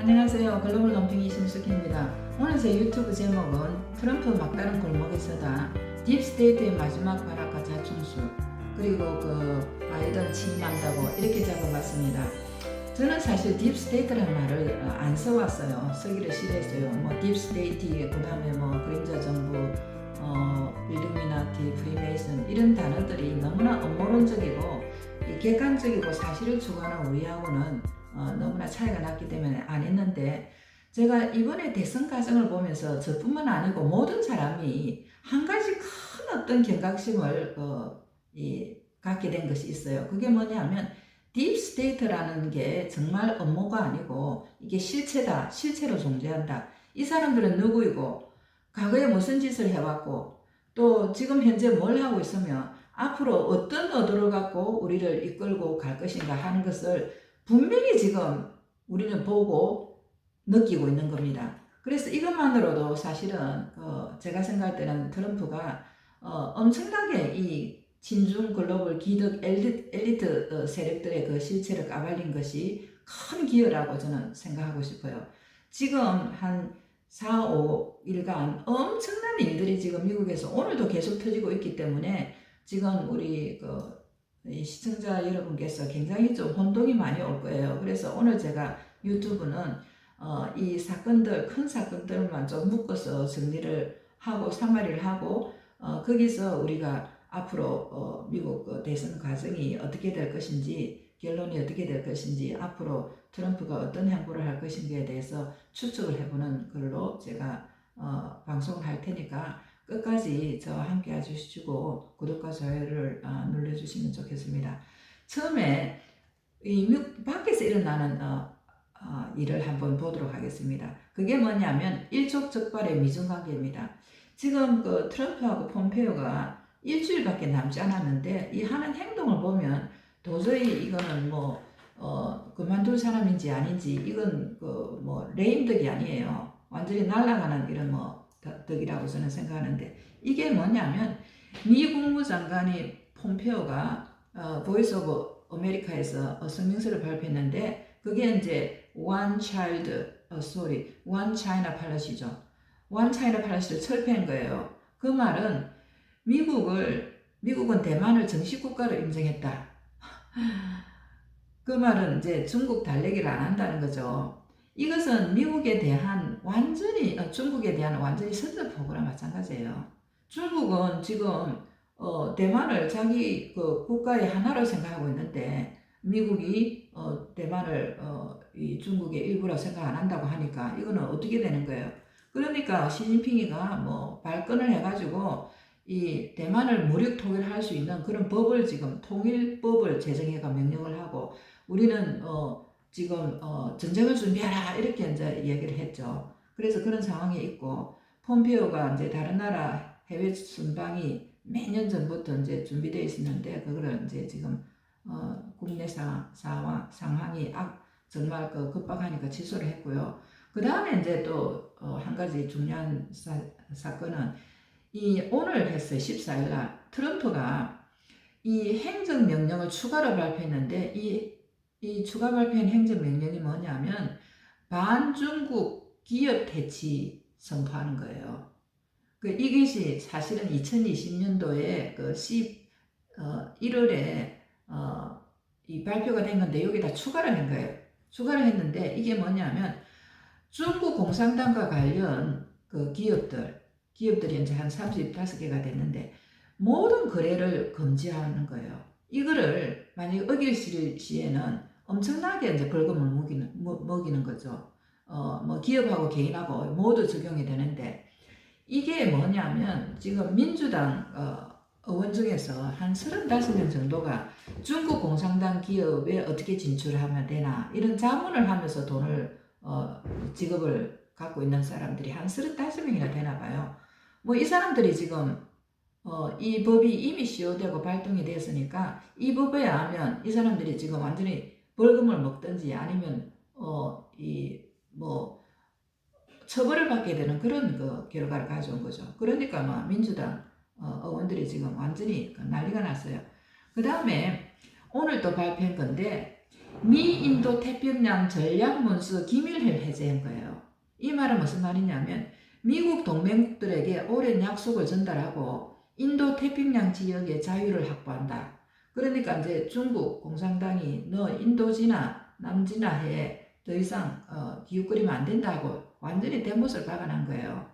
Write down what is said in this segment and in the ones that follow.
안녕하세요. 글로벌 논평이 심숙희입니다. 오늘 제 유튜브 제목은 트럼프 막다른 골목에서다, 딥스테이트의 마지막 발악과 자충수, 그리고 바이든 취임한다고 이렇게 잡아봤습니다. 저는 사실 딥스테이트라는 말을 안 써왔어요. 쓰기를 싫어했어요. 딥스테이트, 그 다음에 그림자 정부, 일루미나티, 프리메이슨 이런 단어들이 너무나 음모론적이고 객관적이고 사실을 추구하는 우리하고는 너무나 차이가 났기 때문에 안 했는데, 제가 이번에 대선 과정을 보면서 저뿐만 아니고 모든 사람이 한 가지 큰 어떤 경각심을 갖게 된 것이 있어요. 그게 뭐냐면 딥스테이트라는 게 정말 업무가 아니고 이게 실체다, 실체로 존재한다. 이 사람들은 누구이고 과거에 무슨 짓을 해왔고 또 지금 현재 뭘 하고 있으며 앞으로 어떤 의도를 갖고 우리를 이끌고 갈 것인가 하는 것을 분명히 지금 우리는 보고 느끼고 있는 겁니다. 그래서 이것만으로도 사실은 제가 생각할 때는 트럼프가 엄청나게 이 친중 글로벌 기득 엘리트 세력들의 그 실체를 까발린 것이 큰 기여라고 저는 생각하고 싶어요. 지금 한 4, 5일간 엄청난 일들이 지금 미국에서 오늘도 계속 터지고 있기 때문에 지금 우리 이 시청자 여러분께서 굉장히 좀 혼동이 많이 올 거예요. 그래서 오늘 제가 유튜브는 이 사건들, 큰 사건들만 좀 묶어서 정리를 하고 사마리를 하고 거기서 우리가 앞으로 미국 대선 과정이 어떻게 될 것인지, 결론이 어떻게 될 것인지, 앞으로 트럼프가 어떤 행보를 할 것인지에 대해서 추측을 해보는 걸로 제가 방송을 할 테니까 끝까지 저와 함께 해주시고 구독과 좋아요를 눌러주시면 좋겠습니다. 처음에 이 미국 밖에서 일어나는 일을 한번 보도록 하겠습니다. 그게 뭐냐면 일촉즉발의 미중관계입니다. 지금 트럼프하고 폼페이오가 일주일밖에 남지 않았는데 이 하는 행동을 보면 도저히 이거는 그만둘 사람인지 아닌지, 이건 레임덕이 아니에요. 완전히 날아가는 이런 덕이라고 저는 생각하는데, 이게 뭐냐면 미 국무장관이 폼페오가 보이스 오브 아메리카에서 성명서를 발표했는데, 그게 이제 One China Policy죠. One China Policy를 철폐한 거예요. 그 말은 미국은 대만을 정식국가로 인정했다. 그 말은 이제 중국 달래기를 안 한다는 거죠. 이것은 미국에 대한 중국에 대한 완전히 선전포고랑 마찬가지예요. 중국은 지금 대만을 자기 국가의 하나로 생각하고 있는데, 미국이 대만을 이 중국의 일부라고 생각 안 한다고 하니까 이거는 어떻게 되는 거예요? 그러니까 시진핑이가 발끈을 해가지고 이 대만을 무력 통일할 수 있는 그런 법을, 지금 통일법을 제정해가 명령을 하고, 우리는 지금 전쟁을 준비하라 이렇게 이제 얘기를 했죠. 그래서 그런 상황이 있고, 폼페오가 이제 다른 나라 해외 순방이 몇 년 전부터 이제 준비되어 있었는데, 그거를 이제 지금 국내 상황이 정말 급박하니까 취소를 했고요. 그 다음에 이제 또 한 가지 중요한 사건은 오늘 했어요. 14일 날 트럼프가 이 행정명령을 추가로 발표했는데, 이 추가 발표한 행정명령이 뭐냐면 반중국 기업 퇴치 선포하는 거예요. 이것이 사실은 2020년도에 1월에 이 발표가 된 건데, 여기다 추가를 한 거예요. 추가를 했는데, 이게 뭐냐면 중국 공산당과 관련 기업들이 이제 한 35개가 됐는데 모든 거래를 금지하는 거예요. 이거를 만약에 어길 시에는 엄청나게 이제 벌금을 먹이는 거죠. 기업하고 개인하고 모두 적용이 되는데, 이게 뭐냐면 지금 민주당 의원 중에서 한 35명 정도가 중국 공산당 기업에 어떻게 진출하면 되나 이런 자문을 하면서 돈을 직업을 갖고 있는 사람들이 한 35명이나 되나 봐요. 이 사람들이 지금 이 법이 이미 시효되고 발동이 됐으니까 이 법에 의하면 이 사람들이 지금 완전히 벌금을 먹든지 아니면 처벌을 받게 되는 그런 결과를 가져온 거죠. 그러니까 민주당 의원들이 지금 완전히 난리가 났어요. 그 다음에 오늘 또 발표한 건데, 미인도 태평양 전략문서 기밀을 해제한 거예요. 이 말은 무슨 말이냐면 미국 동맹국들에게 오랜 약속을 전달하고 인도 태평양 지역의 자유를 확보한다. 그러니까 이제 중국 공산당이 너 인도지나 남지나 해 더 이상 기웃거리면 안 된다고 완전히 대못을 박아난 거예요.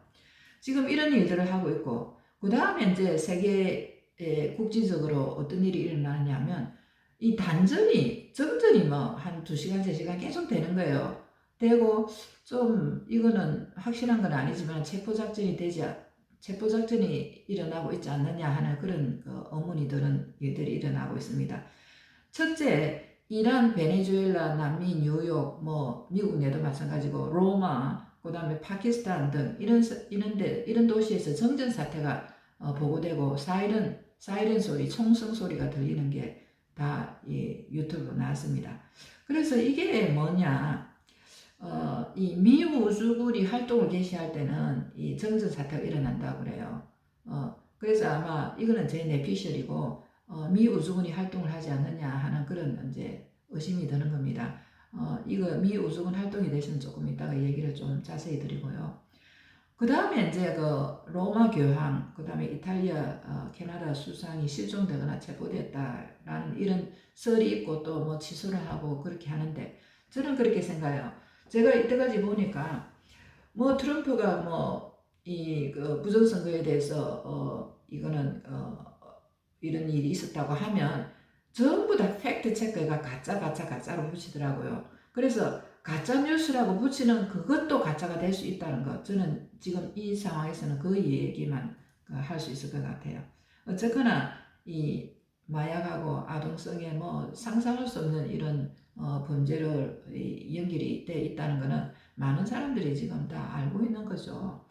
지금 이런 일들을 하고 있고 그 다음에 이제 세계 국지적으로 어떤 일이 일어나냐면 이 단전이 정전이 뭐 한 2시간 3시간 계속 되는 거예요. 되고 좀 이거는 확실한 건 아니지만 체포작전이 일어나고 있지 않느냐 하는 그런 의문이 드는 일들이 일어나고 있습니다. 첫째, 이란, 베네수엘라, 남미, 뉴욕, 뭐 미국 내도 마찬가지고 로마, 그 다음에 파키스탄 등 이런 도시에서 정전 사태가 보고되고 사이렌 소리, 총성 소리가 들리는 게 다 유튜브로 나왔습니다. 그래서 이게 뭐냐? 이 미우주군이 활동을 개시할 때는 이 정전 사태가 일어난다고 그래요. 그래서 아마 이거는 제 내피셜이고 미우주군이 활동을 하지 않느냐 하는 그런 이제 의심이 드는 겁니다. 이거 미우주군 활동이 되시면 조금 이따가 얘기를 좀 자세히 드리고요. 그 다음에 이제 그 로마 교황, 그 다음에 이탈리아, 캐나다 수상이 실종되거나 체포됐다라는 이런 썰이 있고 또 뭐 취소를 하고 그렇게 하는데 저는 그렇게 생각해요. 제가 이때까지 보니까 뭐 트럼프가 뭐 이 그 부정선거에 대해서 이거는 이런 일이 있었다고 하면 전부 다 팩트 체크가 가짜로 붙이더라고요. 그래서 가짜 뉴스라고 붙이는 그것도 가짜가 될 수 있다는 것. 저는 지금 이 상황에서는 그 얘기만 할 수 있을 것 같아요. 어쨌거나 이 마약하고 아동성에 뭐 상상할 수 없는 이런 범죄를 연결이 돼 있다는 것은 많은 사람들이 지금 다 알고 있는 거죠.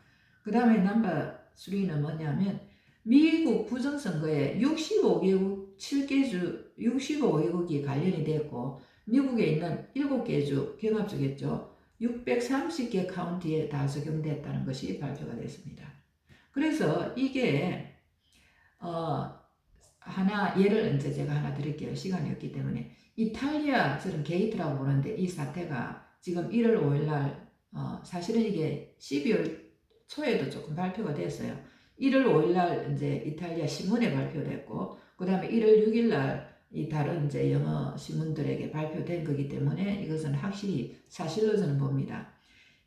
그 다음에 넘버 3는 뭐냐면 미국 부정선거에 65개국이 관련이 됐고 미국에 있는 7개 주, 경합주겠죠. 630개 카운티에 다 적용됐다는 것이 발표가 됐습니다. 그래서 이게 하나 예를 이제 제가 하나 드릴게요. 시간이 없기 때문에 이탈리아처럼 게이트라고 보는데 이 사태가 지금 1월 5일 날 사실은 이게 12월 초에도 조금 발표가 됐어요. 1월 5일 날 이제 이탈리아 신문에 발표됐고 그 다음에 1월 6일 날 이 다른 이제 영어 신문들에게 발표된 거기 때문에 이것은 확실히 사실로 저는 봅니다.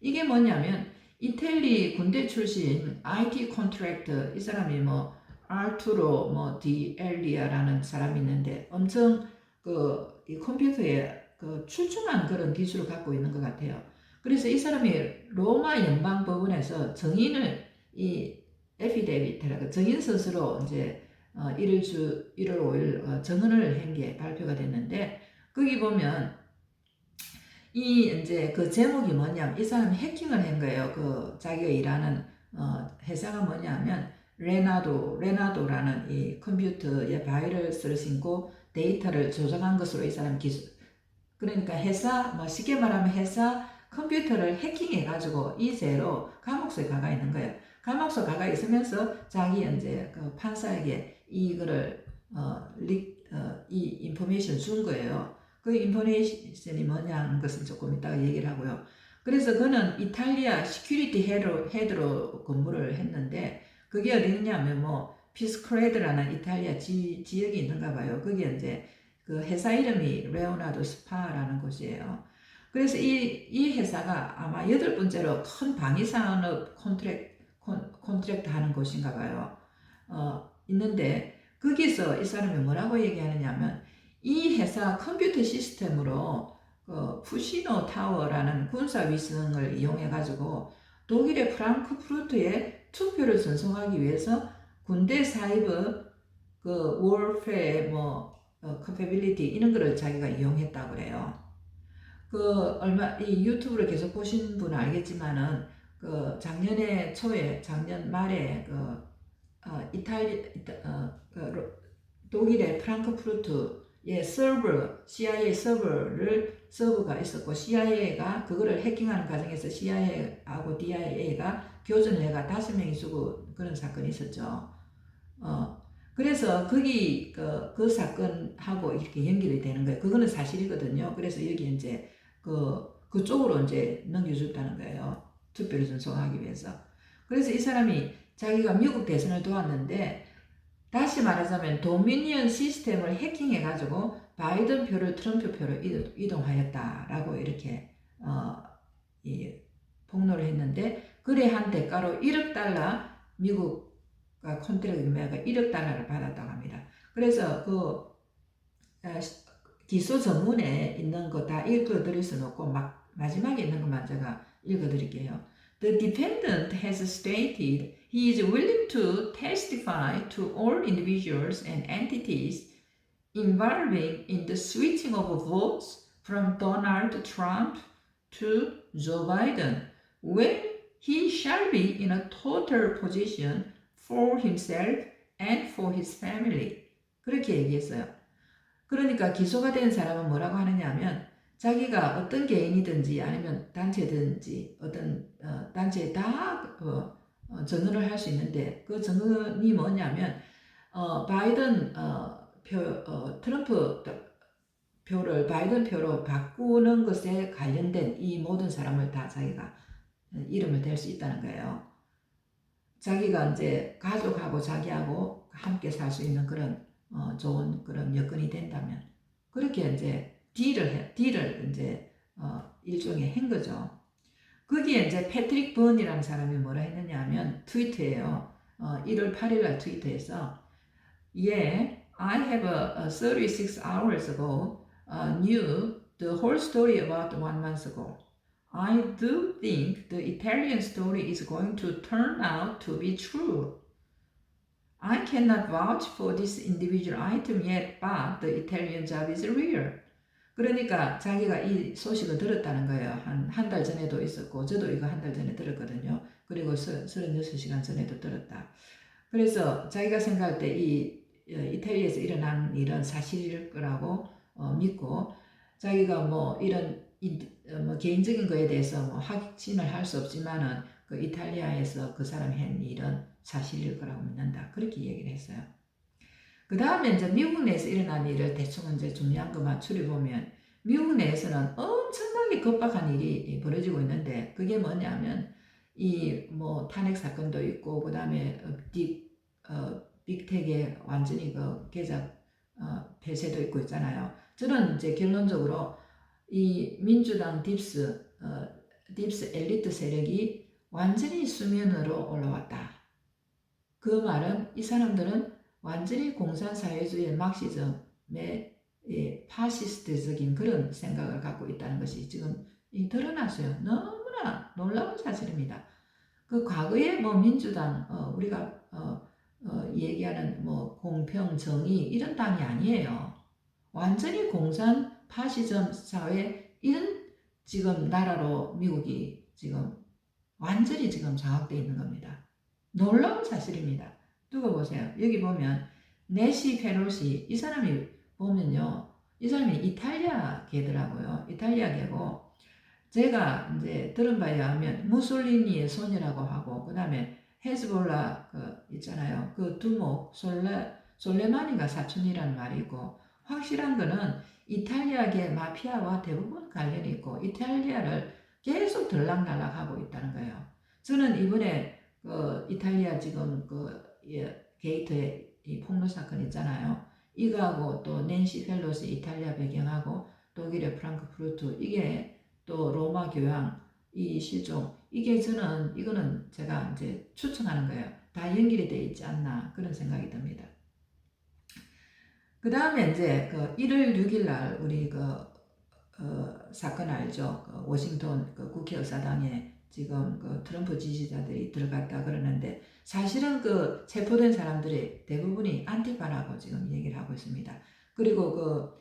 이게 뭐냐면 이탈리 군대 출신 IT 컨트랙터 이 사람이 뭐 아르투로 뭐 디 엘리아라는 사람이 있는데 엄청 이 컴퓨터에 출중한 그런 기술을 갖고 있는 것 같아요. 그래서 이 사람이 로마 연방법원에서 정인을 이 에피데비트라고 정인 서스로 이제 1월 5일 정언을 한 게 발표가 됐는데 거기 보면 이 이제 그 제목이 뭐냐면 이 사람이 해킹을 한 거예요. 그 자기가 일하는 회사가 뭐냐면 레나도라는 이 컴퓨터에 바이러스를 신고 데이터를 조작한 것으로 이 사람 기술. 그러니까 회사 뭐 쉽게 말하면 회사 컴퓨터를 해킹해 가지고 이 죄로 감옥소에 가가 있는 거예요. 감옥소 가가 있으면서 자기 이제 그 판사에게 이거를 이 인포메이션을 준 거예요. 그 인포메이션이 뭐냐는 것은 조금 이따가 얘기를 하고요. 그래서 그는 이탈리아 시큐리티 헤드로 근무를 했는데 그게 어디 있냐면 뭐 피스크레드라는 이탈리아 지역이 있는가 봐요. 거기에 이제 그 회사 이름이 레오나르도 스파라는 곳이에요. 그래서 이 회사가 아마 8번째로 큰 방위산업 컨트랙트 하는 곳인가 봐요. 있는데 거기서 이 사람이 뭐라고 얘기하느냐면 이 회사 컴퓨터 시스템으로 푸시노 타워라는 군사 위성을 이용해 가지고 독일의 프랑크푸르트에 투표를 전송하기 위해서 군대 사이버 월페어 커패빌리티 이런 거를 자기가 이용했다고 그래요. 이 유튜브를 계속 보신 분은 알겠지만은 작년 말에 독일의 프랑크푸르트의 CIA 서버가 있었고 CIA가 그거를 해킹하는 과정에서 CIA하고 DIA가 교전을 해가 5명이 죽은 그런 사건이 있었죠. 그래서 거기 그 사건하고 이렇게 연결이 되는 거예요. 그거는 사실이거든요. 그래서 여기 이제 그쪽으로 이제 넘겨줬다는 거예요. 투표를 전송하기 위해서. 그래서 이 사람이 자기가 미국 대선을 도왔는데 다시 말하자면 도미니언 시스템을 해킹해가지고 바이든 표를 트럼프 표로 이동하였다라고 이렇게 폭로를 했는데 그래 한 대가로 1억 달러 미국 콘트랙트가 1억 달러를 받았다고 합니다. 그래서 기소 전문에 있는 거 다 읽어드릴 수는 없고 마지막에 있는 것만 제가 읽어드릴게요. The defendant has stated he is willing to testify to all individuals and entities involving in the switching of votes from Donald Trump to Joe Biden when he shall be in a total position for himself and for his family. 그렇게 얘기했어요. 그러니까 기소가 된 사람은 뭐라고 하느냐 하면 자기가 어떤 개인이든지 아니면 단체든지 어떤 단체에 다 증언을 할 수 있는데 그 증언이 뭐냐면 바이든 트럼프 표를 바이든 표로 바꾸는 것에 관련된 이 모든 사람을 다 자기가 이름을 댈 수 있다는 거예요. 자기가 이제 가족하고 자기하고 함께 살 수 있는 그런 좋은 그런 여건이 된다면 그렇게 이제 딜을 이제 일종의 한 거죠. 거기에 이제 패트릭 번이라는 사람이 뭐라 했느냐 하면 트위터에요. 1월 8일 날 트위터에서 Yeah, I have 36 hours ago knew the whole story about 1 month ago. I do think the Italian story is going to turn out to be true. I cannot vouch for this individual item yet, but the Italian job is real. 그러니까 자기가 이 소식을 들었다는 거예요. 한 달 전에도 있었고 저도 이거 한 달 전에 들었거든요. 그리고 36시간 전에도 들었다. 그래서 자기가 생각할 때 이 이태리에서 일어난 일은 사실일 거라고 믿고 자기가 뭐 이런 뭐 개인적인 거에 대해서 뭐 확신을 할 수 없지만은 그 이탈리아에서 그 사람이 한 일은 사실일 거라고 믿는다. 그렇게 얘기를 했어요. 그 다음에 이제 미국 내에서 일어난 일을 대충 이제 중요한 것만 추려보면 미국 내에서는 엄청나게 급박한 일이 벌어지고 있는데 그게 뭐냐면 이 뭐 탄핵 사건도 있고 그 다음에 빅텍의 완전히 그 계좌 폐쇄도 있고 있잖아요. 저는 이제 결론적으로 이 민주당 딥스 엘리트 세력이 완전히 수면으로 올라왔다. 그 말은 이 사람들은 완전히 공산사회주의 막시즘의 파시스트적인 그런 생각을 갖고 있다는 것이 지금 드러났어요. 너무나 놀라운 사실입니다. 그 과거에 뭐 민주당 우리가 얘기하는 뭐 공평 정의 이런 당이 아니에요. 완전히 공산 파시즘 사회 이런 지금 나라로 미국이 지금 완전히 지금 장악되어 있는 겁니다. 놀라운 사실입니다. 두고 보세요. 여기 보면 내시 페로시 이 사람이 보면요. 이 사람이 이탈리아 계더라고요. 이탈리아 계고 제가 이제 들은 바에 의하면 무솔리니의 손이라고 하고 그 다음에 헤즈볼라 있잖아요. 그 두목 솔레마니가 사촌이라는 말이 있고 확실한 거는 이탈리아계 마피아와 대부분 관련이 있고 이탈리아를 계속 들락날락하고 있다는 거예요. 저는 이번에 이탈리아 지금 게이트의 이 폭로 사건 있잖아요. 이거하고 또 낸시 펠로시 이탈리아 배경하고 독일의 프랑크푸르트 이게 또 로마 교황 이 실종 이거는 제가 이제 추측하는 거예요. 다 연결이 돼 있지 않나 그런 생각이 듭니다. 그 다음에 이제 1월 6일 날 우리 사건 알죠? 워싱턴 국회 의사당에 지금 트럼프 지지자들이 들어갔다 그러는데 사실은 체포된 사람들이 대부분이 안티파라고 지금 얘기를 하고 있습니다. 그리고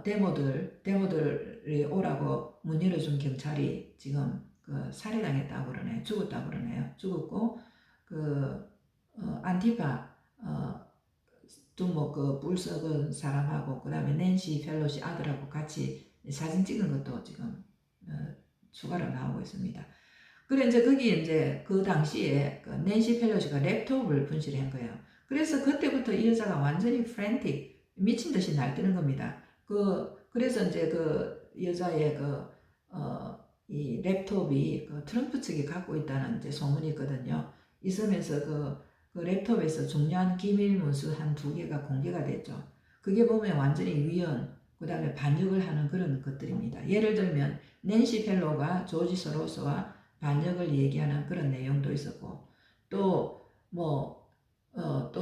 데모들이 오라고 문 열어준 경찰이 지금 살해당했다고 그러네요. 죽었다고 그러네요. 죽었고 안티파 두목 뿔 썩은 사람하고 그 다음에 낸시 펠로시 아들하고 같이 사진 찍은 것도 지금 추가로 나오고 있습니다. 그래 이제 거기 이제 그 당시에 낸시 펠로시가 랩톱을 분실한 거예요. 그래서 그때부터 이 여자가 완전히 프랜틱, 미친 듯이 날뛰는 겁니다. 그래서 이제 그 여자의 이 랩톱이 트럼프 측이 갖고 있다는 이제 소문이 있거든요. 있으면서 그 랩톱에서 중요한 기밀 문서 한 2개가 공개가 됐죠. 그게 보면 완전히 위헌, 그 다음에 반역을 하는 그런 것들입니다. 예를 들면 낸시 펠로가 조지 소로스와 반역을 얘기하는 그런 내용도 있었고, 또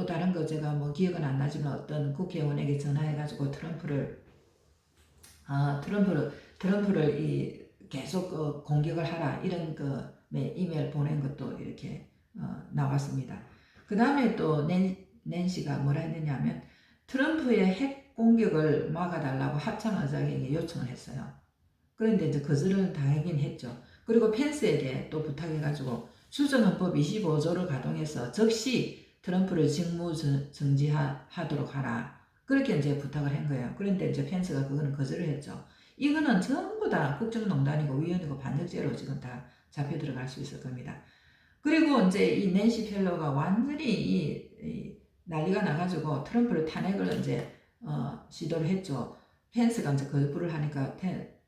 다른 거 제가 뭐 기억은 안 나지만 어떤 국회의원에게 전화해가지고 트럼프를 계속 공격을 하라 이런 이메일 보낸 것도 이렇게 나왔습니다. 그 다음에 또 낸시가 뭐라 했느냐면 트럼프의 핵 공격을 막아달라고 합참 의장에게 요청을 했어요. 그런데 이제 거절을 당하긴 했죠. 그리고 펜스에게 또 부탁해가지고 수정헌법 25조를 가동해서 즉시 트럼프를 직무 정지하도록 하라. 그렇게 이제 부탁을 한 거예요. 그런데 이제 펜스가 그거는 거절을 했죠. 이거는 전부 다 국정농단이고 위헌이고 반역죄로 지금 다 잡혀 들어갈 수 있을 겁니다. 그리고 이제 이 낸시 펠로가 완전히 이 난리가 나가지고 트럼프를 탄핵을 이제 시도를 했죠. 펜스가 이제 거부를 하니까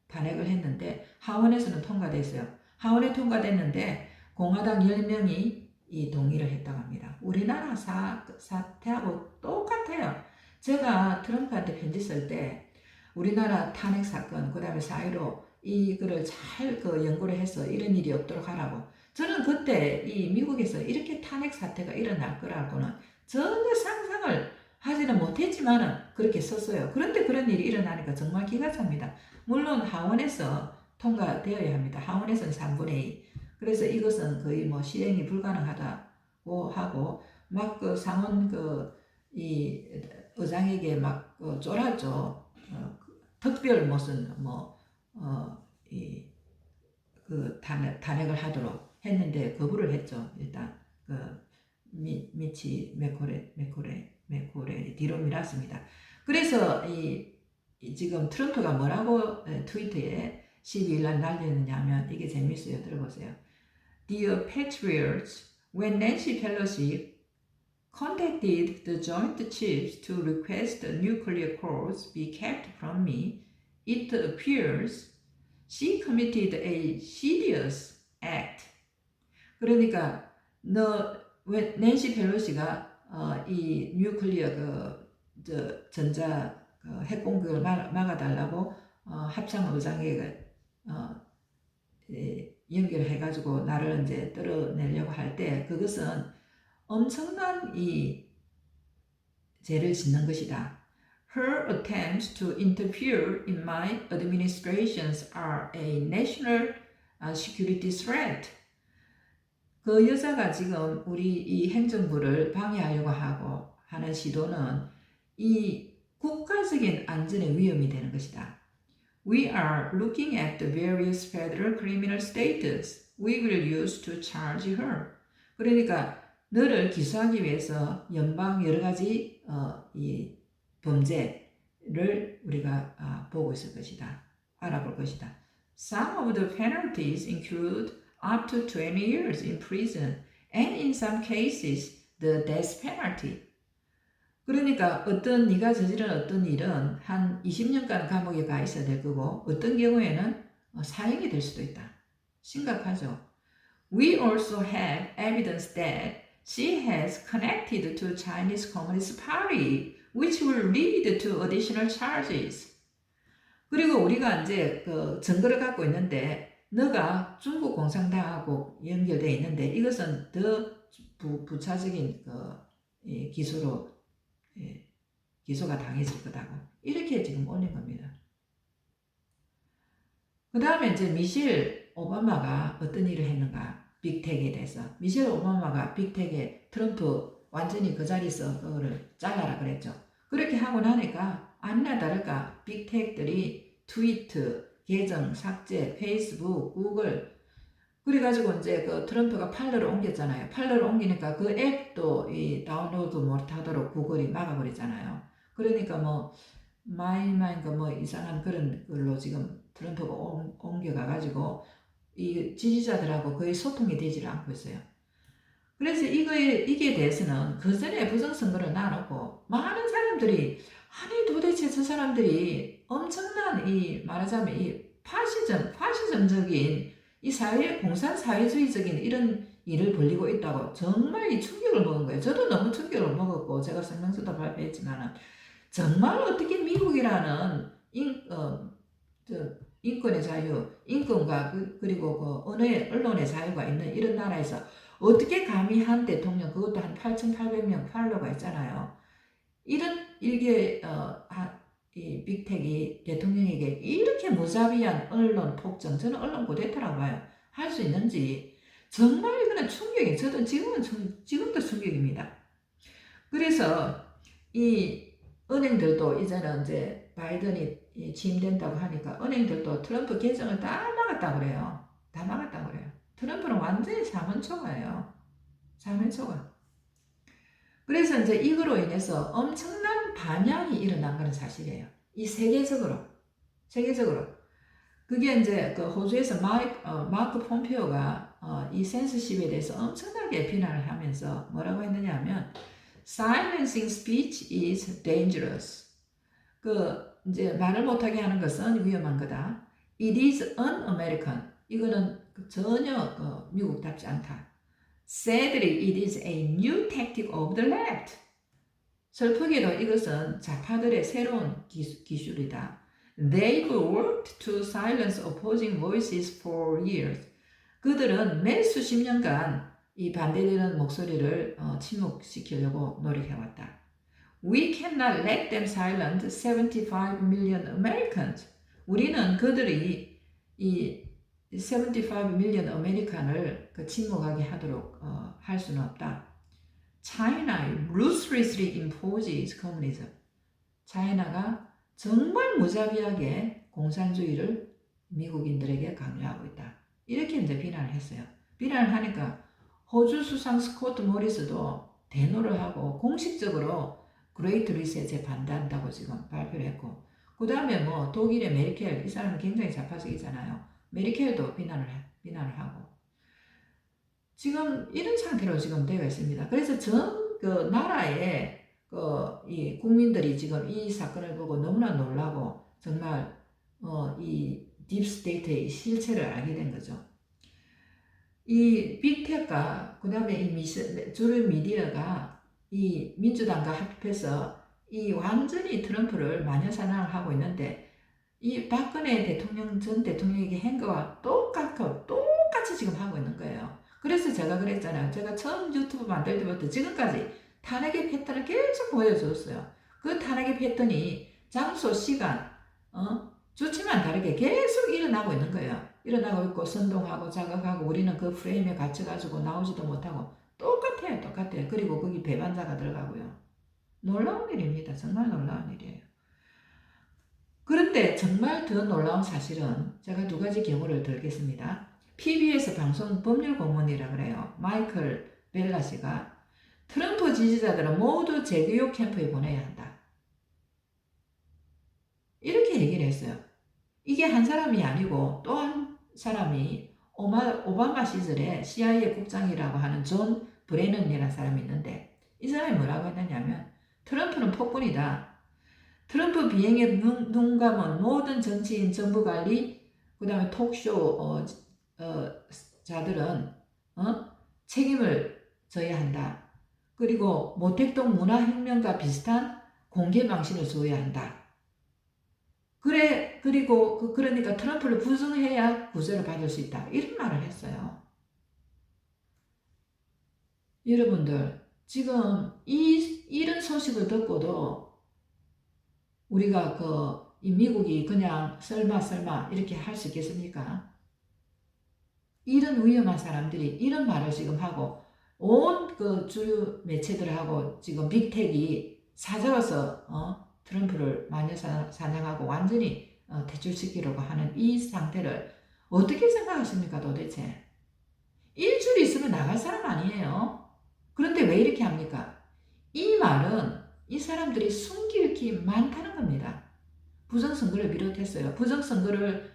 탄핵을 했는데 하원에서는 통과됐어요. 하원에 통과됐는데 공화당 10명이 이 동의를 했다고 합니다. 우리나라 사태하고 똑같아요. 제가 트럼프한테 편지 쓸 때 우리나라 탄핵 사건, 그 다음에 4.15 이거를 잘 연구를 해서 이런 일이 없도록 하라고. 저는 그때 이 미국에서 이렇게 탄핵 사태가 일어날 거라고는 전혀 상상을 하지는 못했지만은 그렇게 썼어요. 그런데 그런 일이 일어나니까 정말 기가 찹니다. 물론 하원에서 통과되어야 합니다. 하원에서는 3분의 2. 그래서 이것은 거의 뭐 실행이 불가능하다고 하고 막 상원 이 의장에게 막 쫄았죠. 특별 무슨 탄핵을 하도록 했는데 거부를 했죠. 일단 미치 메코레 뒤로 밀었습니다. 그래서 지금 트럼프가 뭐라고 트위터에 12일 날 날렸느냐면 이게 재밌어요. 들어보세요. Dear Patriots, when Nancy Pelosi contacted the Joint Chiefs to request the nuclear codes be kept from me, it appears she committed a serious act. 그러니까 낸시 펠로시가 이 뉴클리어 전자 핵 공격을 막아달라고 합참 의장에게 연결해가지고 나를 이제 떨어내려고 할 때 그것은 엄청난 이 죄를 짓는 것이다. Her attempts to interfere in my administrations are a national security threat. 그 여자가 지금 우리 이 행정부를 방해하려고 하는 시도는 이 국가적인 안전에 위험이 되는 것이다. We are looking at the various federal criminal status we will use to charge her. 그러니까 너를 기소하기 위해서 연방 여러 가지 이 범죄를 우리가 보고 있을 것이다. 알아볼 것이다. Some of the penalties include up to 20 years in prison and in some cases the death penalty. 그러니까 네가 저지른 어떤 일은 한 20년간 감옥에 가 있어야 될 거고 어떤 경우에는 사형이 될 수도 있다. 심각하죠. We also have evidence that she has connected to Chinese Communist Party, which will lead to additional charges. 그리고 우리가 이제 증거를 갖고 있는데 너가 중국 공산당하고 연결되어 있는데 이것은 더 부차적인 기소가 당해질 거다고 이렇게 지금 올린 겁니다. 그 다음에 이제 미셸 오바마가 어떤 일을 했는가? 빅텍에 대해서 미셸 오바마가 빅텍에 트럼프 완전히 그 자리에서 그거를 잘라라 그랬죠. 그렇게 하고 나니까 아니나 다를까 빅텍들이 트위터, 계정, 삭제, 페이스북, 구글 그래가지고 이제 트럼프가 팔러를 옮겼잖아요. 팔러를 옮기니까 그 앱도 다운로드 못하도록 구글이 막아버리잖아요. 그러니까 마이마인가 이상한 그런 걸로 지금 트럼프가 옮겨가가지고 이 지지자들하고 거의 소통이 되지를 않고 있어요. 그래서 이게 대해서는 그 전에 부정선거를 놔놓고 많은 사람들이 아니 도대체 저 사람들이 엄청난 이 말하자면 이 파시즘적인 이 공산사회주의적인 이런 일을 벌이고 있다고 정말 이 충격을 먹은 거예요. 저도 너무 충격을 먹었고 제가 성명서도 발표했지만 정말 어떻게 미국이라는 인권의 자유, 인권과 그리고 그 언론의 자유가 있는 이런 나라에서 어떻게 감히 한 대통령, 그것도 한 8,800명 팔로가 있잖아요. 이런 일개 이 빅텍이 대통령에게 이렇게 무자비한 언론 폭정, 저는 언론 쿠데타라고 봐요. 할 수 있는지 정말 이거는 충격이에요. 저도 지금도 충격입니다. 그래서 이 은행들도 이제는 이제 바이든이 취임된다고 하니까 은행들도 트럼프 계정을 다 막았다고 그래요. 다 막았다고 그래요. 트럼프는 완전히 사면초가예요. 사면초가. 그래서 이제 이거로 인해서 엄청난 반향이 일어난 건 사실이에요. 이 세계적으로. 그게 이제 그 호주에서 마크 폼페오가 이 센서십에 대해서 엄청나게 비난을 하면서 뭐라고 했느냐 하면 Silencing speech is dangerous. 이제 말을 못하게 하는 것은 위험한 거다. It is un-American. 이거는 전혀 미국답지 않다. Sadly, it is a new tactic of the left. 슬프게도 이것은 좌파들의 새로운 기술이다. They've worked to silence opposing voices for years. 그들은 매 수십 년간 이 반대되는 목소리를 침묵시키려고 노력해왔다. We cannot let them silence 75 million Americans. 우리는 그들이 이 75 million 아메리칸을 침묵하게 하도록 할 수는 없다. China ruthlessly imposes communism. 차이나가 정말 무자비하게 공산주의를 미국인들에게 강요하고 있다. 이렇게 이제 비난을 했어요. 비난을 하니까 호주 수상 스코트 모리스도 대노를 하고 공식적으로 그레이트 리셋에 반대한다고 지금 발표를 했고, 그 다음에 뭐 독일의 메르켈, 이 사람은 굉장히 좌파적이잖아요. 메르켈도 비난을 하고 지금 이런 상태로 지금 되어 있습니다. 그래서 전 그 나라의 이 국민들이 지금 이 사건을 보고 너무나 놀라고 정말 이 딥스테이트의 실체를 알게 된 거죠. 이 빅테크가 그 다음에 이 주류 미디어가 이 민주당과 합해서 이 완전히 트럼프를 마녀사냥을 하고 있는데 이 박근혜 전 대통령에게 한 거와 똑같이 지금 하고 있는 거예요. 그래서 제가 그랬잖아요. 제가 처음 유튜브 만들 때부터 지금까지 탄핵의 패턴을 계속 보여줬어요. 그 탄핵의 패턴이 장소, 시간, 주체만 다르게 계속 일어나고 있는 거예요. 일어나고 있고 선동하고 자극하고 우리는 그 프레임에 갇혀가지고 나오지도 못하고 똑같아요. 그리고 거기 배반자가 들어가고요. 놀라운 일입니다. 정말 놀라운 일이에요. 그런데 정말 더 놀라운 사실은 제가 두 가지 경우를 들겠습니다. PBS 방송 법률 고문이라 그래요. 마이클 벨라 씨가 트럼프 지지자들은 모두 재교육 캠프에 보내야 한다. 이렇게 얘기를 했어요. 이게 한 사람이 아니고 또 한 사람이 오바마 시절에 CIA 국장이라고 하는 존 브레넌이라는 사람이 있는데 이 사람이 뭐라고 했느냐면 트럼프는 폭군이다. 트럼프 비행에 눈 감은 모든 정치인, 정부관리, 그 다음에 톡쇼 자들은 책임을 져야 한다. 그리고 모택동 문화혁명과 비슷한 공개 방식을 줘야 한다. 그러니까 트럼프를 부정해야 구제를 받을 수 있다. 이런 말을 했어요. 여러분들, 지금 이런 소식을 듣고도 우리가 이 미국이 그냥 설마 이렇게 할 수 있겠습니까? 이런 위험한 사람들이 이런 말을 지금 하고 온 그 주요 매체들하고 지금 빅텍이 사자로서 트럼프를 마녀 사냥하고 완전히 퇴출시키려고 하는 이 상태를 어떻게 생각하십니까 도대체? 일주일 있으면 나갈 사람 아니에요. 그런데 왜 이렇게 합니까? 이 말은 이 사람들이 숨길 게 많다는 겁니다. 부정선거를 비롯했어요. 부정선거를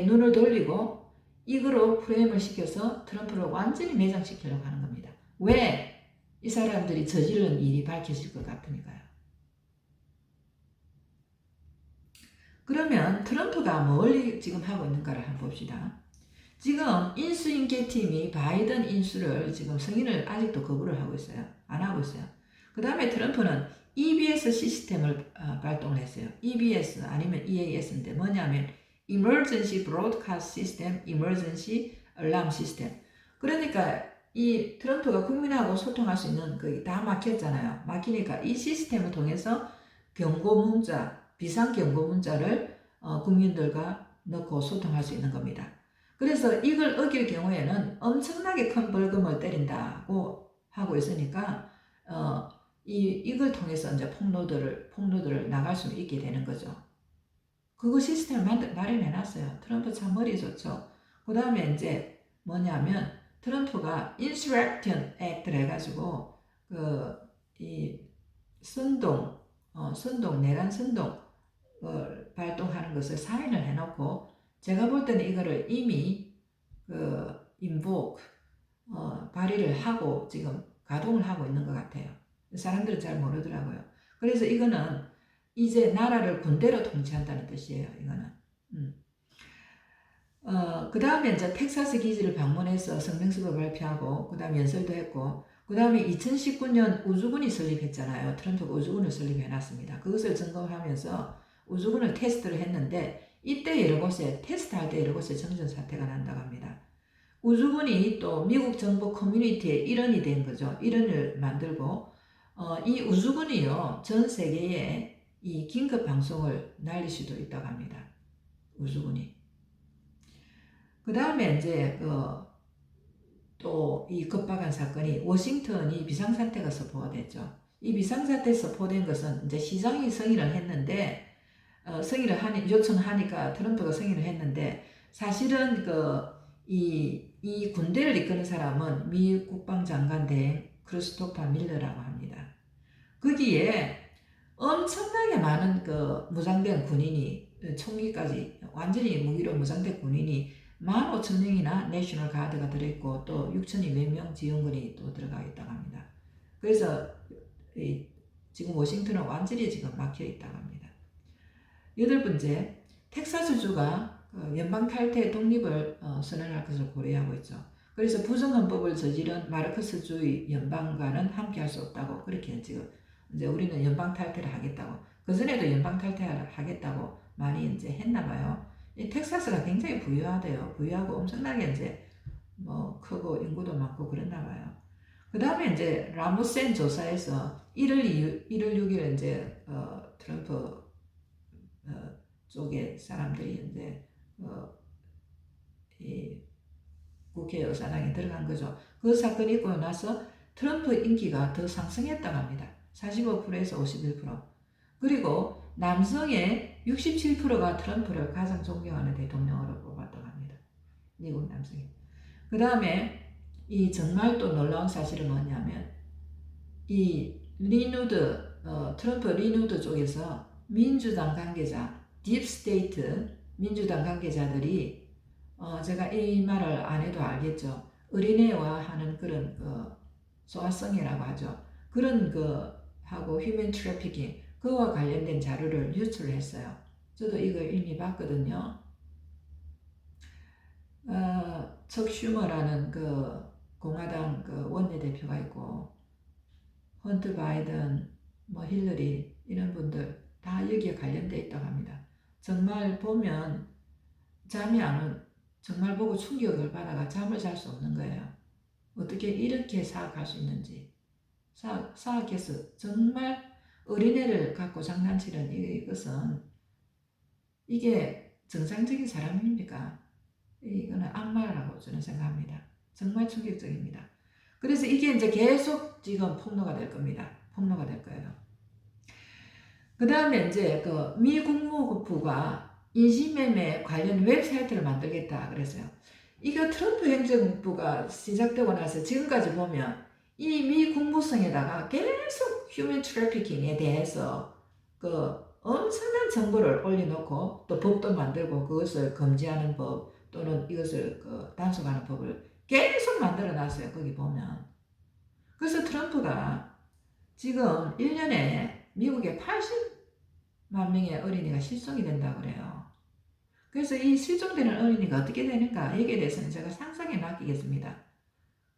눈을 돌리고 이거로 프레임을 시켜서 트럼프를 완전히 매장시키려고 하는 겁니다. 왜? 이 사람들이 저지른 일이 밝혀질 것 같으니까요. 그러면 트럼프가 뭘 지금 하고 있는가를 한번 봅시다. 지금 인수인계팀이 바이든 인수를 지금 승인을 아직도 거부를 하고 있어요. 안 하고 있어요. 그 다음에 트럼프는 EBS 시스템을 발동을 했어요. EBS 아니면 EAS인데 뭐냐면 Emergency Broadcast System, Emergency Alarm System. 그러니까 이 트럼프가 국민하고 소통할 수 있는 그 다 막혔잖아요. 막히니까 이 시스템을 통해서 경고 문자, 비상 경고 문자를 국민들과 넣고 소통할 수 있는 겁니다. 그래서 이걸 어길 경우에는 엄청나게 큰 벌금을 때린다고 하고 있으니까 이걸 통해서 이제 폭로들을 나갈 수 있게 되는 거죠. 그거 시스템을 마련해놨어요. 트럼프 참 머리 좋죠. 그 다음에 이제 뭐냐면 트럼프가 Insurrection Act를 해가지고 이 선동, 내란 선동 발동하는 것을 사인을 해놓고 제가 볼 때는 이거를 이미 발의를 하고 지금 가동을 하고 있는 것 같아요. 사람들은 잘 모르더라고요. 그래서 이거는 이제 나라를 군대로 통치한다는 뜻이에요. 이거는. 그 다음에 이제 텍사스 기지를 방문해서 성명서도 발표하고, 그 다음에 연설도 했고, 그 다음에 2019년 우주군이 설립했잖아요. 트럼프가 우주군을 설립해놨습니다. 그것을 점검하면서 우주군을 테스트를 했는데, 이때 여러 곳에, 테스트할 때 여러 곳에 정전사태가 난다고 합니다. 우주군이 또 미국 정보 커뮤니티의 일원이 된 거죠. 일원을 만들고, 이 우주군이요, 전 세계에 이 긴급 방송을 날릴 수도 있다고 합니다. 우주군이. 그 다음에 이제 또 이 급박한 사건이 워싱턴이 비상사태가 선포가 됐죠. 이 비상사태 선포된 것은 이제 시장이 승인을 했는데 요청하니까 트럼프가 승인을 했는데 사실은 이 군대를 이끄는 사람은 미 국방장관 대행 크리스토퍼 밀러라고 합니다. 거기에 엄청나게 많은 무장된 군인이 총기까지 완전히 무기로 무장된 군인이 15,000명이나 내셔널 가드가 들어있고 또 6천이 몇 명 지원군이 또 들어가 있다고 합니다. 그래서 지금 워싱턴은 완전히 지금 막혀 있다고 합니다. 8번째, 텍사스주가 연방 탈퇴 독립을 선언할 것을 고려하고 있죠. 그래서 부정헌법을 저지른 마르크스주의 연방과는 함께 할 수 없다고 그렇게 지금 이제 우리는 연방 탈퇴를 하겠다고 그전에도 연방 탈퇴를 하겠다고 많이 이제 했나 봐요. 이 텍사스가 굉장히 부유하대요. 부유하고 엄청나게 이제 크고 인구도 많고 그랬나 봐요. 그 다음에 이제 라무센 조사에서 1월 6일 이제 트럼프 쪽에 사람들이 이제 이 국회 여사당에 들어간 거죠. 그 사건이 있고 나서 트럼프 인기가 더 상승했다고 합니다. 45%에서 51%. 그리고 남성의 67%가 트럼프를 가장 존경하는 대통령으로 뽑았다고 합니다. 미국 남성이. 그 다음에 이 정말 또 놀라운 사실은 뭐냐면 이 트럼프 리누드 쪽에서 민주당 관계자, 딥스테이트 민주당 관계자들이 제가 이 말을 안 해도 알겠죠. 어린애와 하는 그런 소아성애라고 하죠. 그런 하고 휴먼 트래피킹 그와 관련된 자료를 유출을 했어요. 저도 이걸 이미 봤거든요. 척 슈머라는 공화당 원내대표가 있고 헌트 바이든, 힐러리 이런 분들 다 여기에 관련돼 있다고 합니다. 정말 보면 잠이 안 온, 정말 보고 충격을 받아가 잠을 잘 수 없는 거예요. 어떻게 이렇게 사악할 수 있는지. 사악해서 정말 어린애를 갖고 장난치는 이것은 이게 정상적인 사람입니까? 이거는 악마라고 저는 생각합니다. 정말 충격적입니다. 그래서 이게 이제 계속 지금 폭로가 될 겁니다. 폭로가 될 거예요. 그 다음에 이제 미 국무부가 인신매매 관련 웹사이트를 만들겠다 그랬어요. 이거 트럼프 행정부가 시작되고 나서 지금까지 보면 이 미 국무성에다가 계속 휴먼 트래피킹에 대해서 엄청난 정보를 올려놓고 또 법도 만들고 그것을 금지하는 법 또는 이것을 단속하는 법을 계속 만들어 놨어요. 거기 보면. 그래서 트럼프가 지금 1년에 미국에 80만 명의 어린이가 실종이 된다고 그래요. 그래서 이 실종되는 어린이가 어떻게 되는가 여기에 대해서는 제가 상상에 맡기겠습니다.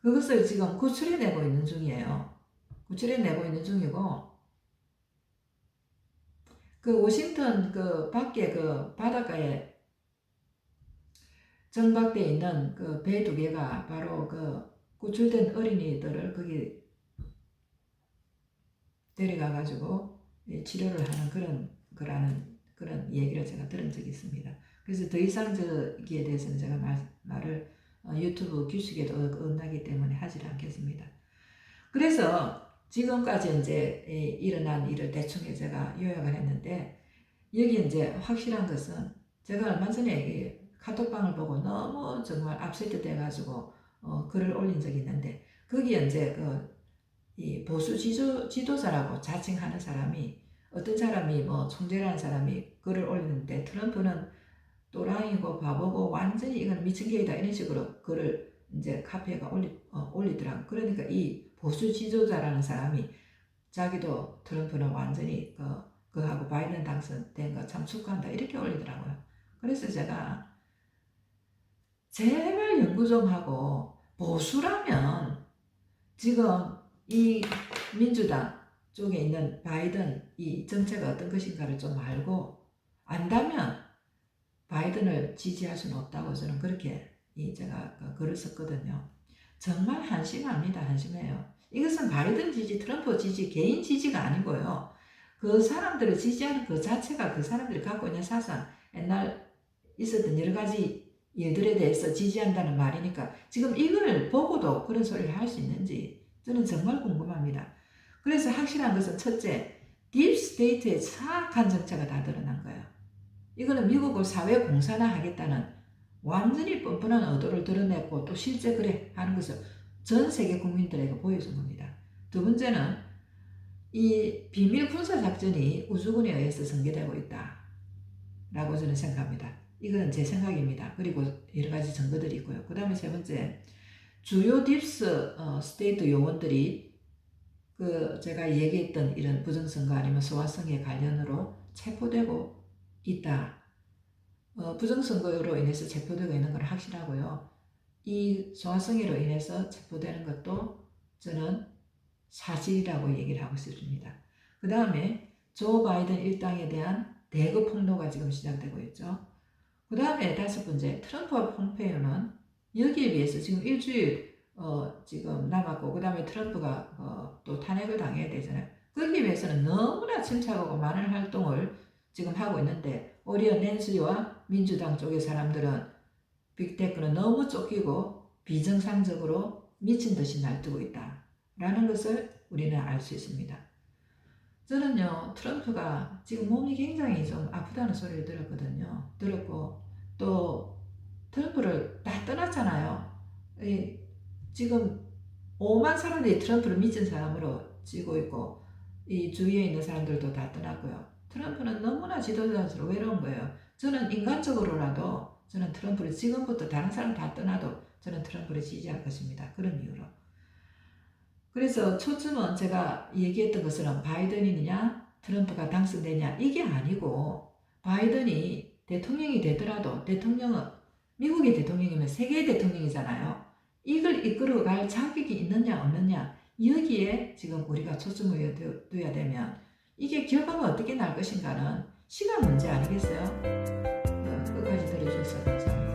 그것을 지금 구출해내고 있는 중이에요. 구출해내고 있는 중이고, 그 워싱턴 그 밖에 그 바닷가에 정박되어 있는 그 배 2개가 바로 그 구출된 어린이들을 거기 데려가가지고 치료를 하는 그런 얘기를 제가 들은 적이 있습니다. 그래서 더 이상 저기에 대해서는 제가 말을 유튜브 규칙에도 어긋나기 때문에 하지 않겠습니다. 그래서 지금까지 이제 일어난 일을 대충 제가 요약을 했는데, 여기 이제 확실한 것은 제가 얼마 전에 카톡방을 보고 너무 정말 업세트 돼가지고 글을 올린 적이 있는데, 거기에 이제 이 보수 지도자라고 자칭하는 사람이, 어떤 사람이 뭐 총재라는 사람이 글을 올리는데, 트럼프는 또라이고 바보고 완전히 이건 미친 개이다 이런 식으로 글을 이제 카페가 올리더라고. 그러니까 이 보수 지도자라는 사람이 자기도 트럼프는 완전히 그하고 바이든 당선된 거 참 축하한다 이렇게 올리더라고요. 그래서 제가 제발 연구 좀 하고, 보수라면 지금 이 민주당 쪽에 있는 바이든 이 정체가 어떤 것인가를 좀 알고 안다면 바이든을 지지할 수는 없다고 저는 그렇게 제가 글을 썼거든요. 정말 한심합니다. 한심해요. 이것은 바이든 지지, 트럼프 지지, 개인 지지가 아니고요. 그 사람들을 지지하는 그 자체가 그 사람들이 갖고 있는 사상, 옛날 있었던 여러 가지 일들에 대해서 지지한다는 말이니까 지금 이걸 보고도 그런 소리를 할 수 있는지 저는 정말 궁금합니다. 그래서 확실한 것은 첫째, 딥스테이트의 사악한 정체가 다 드러난 거예요. 이거는 미국을 사회 공산화하겠다는 완전히 뻔뻔한 의도를 드러냈고 또 실제 그래 하는 것을 전 세계 국민들에게 보여준 겁니다. 두 번째는 이 비밀 군사작전이 우주군에 의해서 전개되고 있다 라고 저는 생각합니다. 이건 제 생각입니다. 그리고 여러 가지 증거들이 있고요. 그 다음에 세 번째, 주요 딥스 스테이트 요원들이 제가 얘기했던 이런 부정선거 아니면 소화성에 관련으로 체포되고 있다. 부정선거로 인해서 체포되고 있는 건 확실하고요. 이 소화성애로 인해서 체포되는 것도 저는 사실이라고 얘기를 하고 싶습니다. 그 다음에 조 바이든 일당에 대한 대거 폭로가 지금 시작되고 있죠. 그 다음에 다섯 번째, 트럼프와 폼페이오는 여기에 비해서 지금 일주일 지금 남았고, 그 다음에 트럼프가 또 탄핵을 당해야 되잖아요. 거기에 비해서는 너무나 침착하고 많은 활동을 지금 하고 있는데, 오히려 낸시와 민주당 쪽의 사람들은 빅테크는 너무 쫓기고 비정상적으로 미친 듯이 날뛰고 있다라는 것을 우리는 알 수 있습니다. 저는요, 트럼프가 지금 몸이 굉장히 좀 아프다는 소리를 들었고, 또 트럼프를 다 떠났잖아요. 지금 5만 사람들이 트럼프를 미친 사람으로 지고 있고, 이 주위에 있는 사람들도 다 떠났고요. 트럼프는 너무나 지도자로서 외로운 거예요. 저는 인간적으로라도 저는 트럼프를 지금부터 다른 사람 다 떠나도 저는 트럼프를 지지할 것입니다. 그런 이유로. 그래서 초점은 제가 얘기했던 것처럼 바이든이냐 트럼프가 당선되냐 이게 아니고, 바이든이 대통령이 되더라도 대통령은 미국의 대통령이면 세계의 대통령이잖아요. 이걸 이끌어갈 자격이 있느냐 없느냐 여기에 지금 우리가 초점을 둬야 되면, 이게 결과가 어떻게 날 것인가는 시간 문제 아니겠어요? 끝까지 들어주셔서 감사합니다.